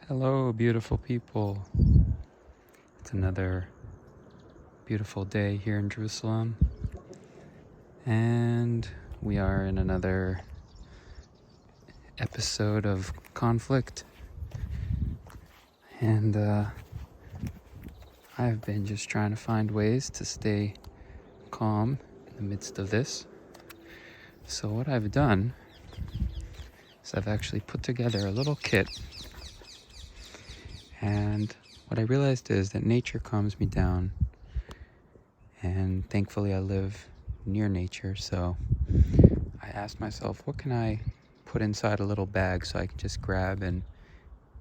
Hello, beautiful people. It's another beautiful day here in Jerusalem, and we are in another episode of conflict. And I've been just trying to find ways to stay calm in the midst of this. So what I've done is I've actually put together a little kit. And what I realized is that nature calms me down, and thankfully I live near nature, so I asked myself, what can I put inside a little bag so I can just grab and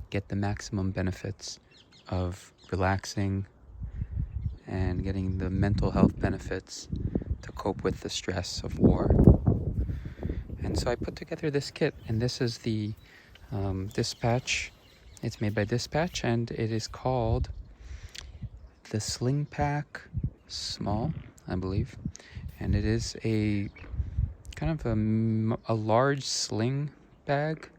get the maximum benefits of relaxing and getting the mental health benefits to cope with the stress of war. And so I put together this kit, and this is the Dispatch. It's made by Dispatch, and it is called the Slingpack Small, I believe. And it is a kind of a large sling bag,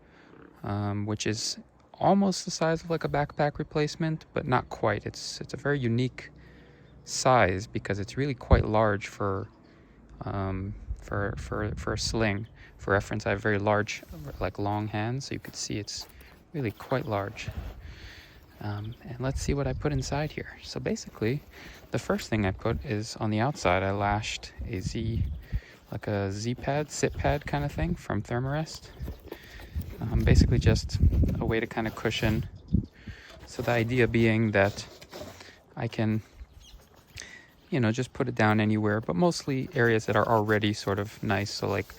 which is almost the size of like a backpack replacement, but not quite. It's a very unique size because it's really quite large for a sling. For reference, I have very large, like long hands, so you could see it's really quite large. And let's see what I put inside here. So basically, the first thing I put is on the outside, I lashed a like a Z-pad, sit pad kind of thing from Thermarest. Basically just a way to kind of cushion. So the idea being that I can, just put it down anywhere, but mostly areas that are already sort of nice. So like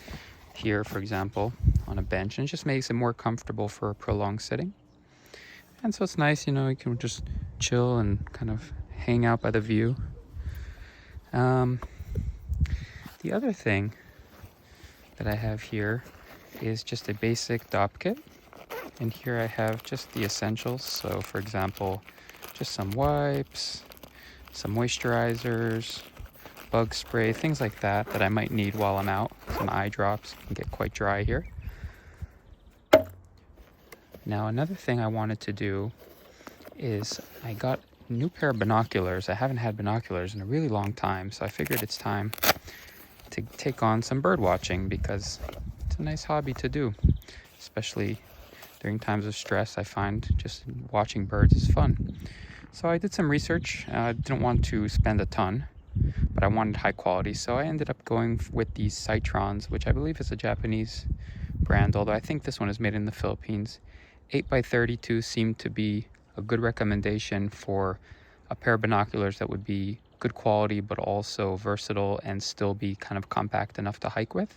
here, for example, on a bench, and it just makes it more comfortable for a prolonged sitting. And so it's nice, you can just chill and kind of hang out by the view. The other thing that I have here is just a basic DOP kit. And here I have just the essentials. So for example, just some wipes, some moisturizers, bug spray, things like that I might need while I'm out. Some eye drops, can get quite dry here. Now another thing I wanted to do is I got a new pair of binoculars. I haven't had binoculars in a really long time, so I figured it's time to take on some bird watching because it's a nice hobby to do, especially during times of stress. I find just watching birds is fun. So I did some research. I didn't want to spend a ton, but I wanted high quality, so I ended up going with these Citrons, which I believe is a Japanese brand, although I think this one is made in the Philippines. 8x32 seemed to be a good recommendation for a pair of binoculars that would be good quality but also versatile and still be kind of compact enough to hike with.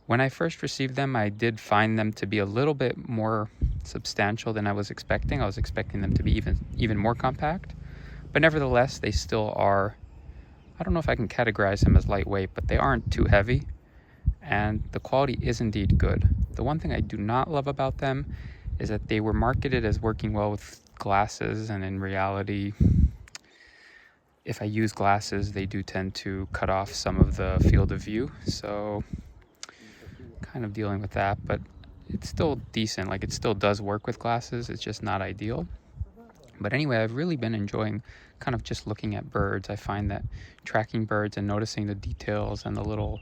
When I first received them, I did find them to be a little bit more substantial than I was expecting. I was expecting them to be even more compact, but nevertheless they still are, I don't know if I can categorize them as lightweight, but they aren't too heavy, and the quality is indeed good. The one thing I do not love about them is that they were marketed as working well with glasses, and in reality, if I use glasses, they do tend to cut off some of the field of view, so kind of dealing with that, but it's still decent. Like, it still does work with glasses, it's just not ideal. But anyway, I've really been enjoying kind of just looking at birds. I find that tracking birds and noticing the details and the little,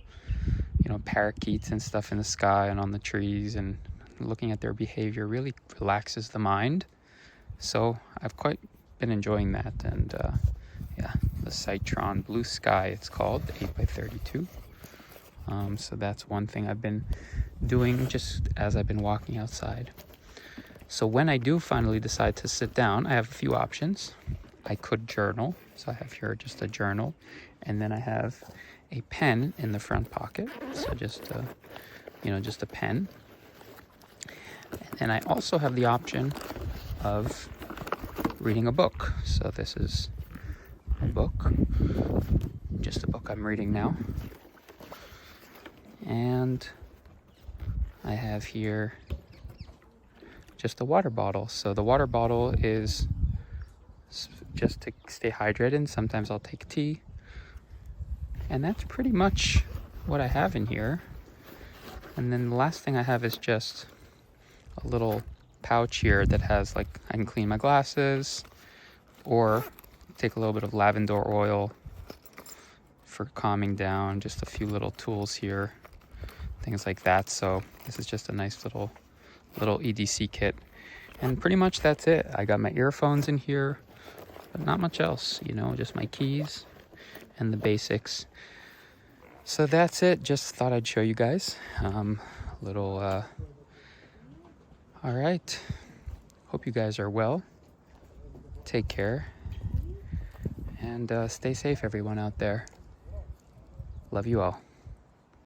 parakeets and stuff in the sky and on the trees and looking at their behavior really relaxes the mind. So I've quite been enjoying that. And the Citron Blue Sky, it's called, 8x32. So that's one thing I've been doing just as I've been walking outside. So when I do finally decide to sit down, I have a few options. I could journal. So I have here just a journal, and then I have a pen in the front pocket. So just a pen. And I also have the option of reading a book. So this is a book, just a book I'm reading now. And I have here just a water bottle. So the water bottle is just to stay hydrated. Sometimes I'll take tea. And that's pretty much what I have in here. And then the last thing I have is just a little pouch here that has like, I can clean my glasses or take a little bit of lavender oil for calming down, just a few little tools here, things like that. So this is just a nice little EDC kit. And pretty much that's it. I got my earphones in here, but not much else, you know, just my keys and the basics. So that's it. Just thought I'd show you guys. All right. Hope you guys are well. Take care. And stay safe, everyone out there. Love you all.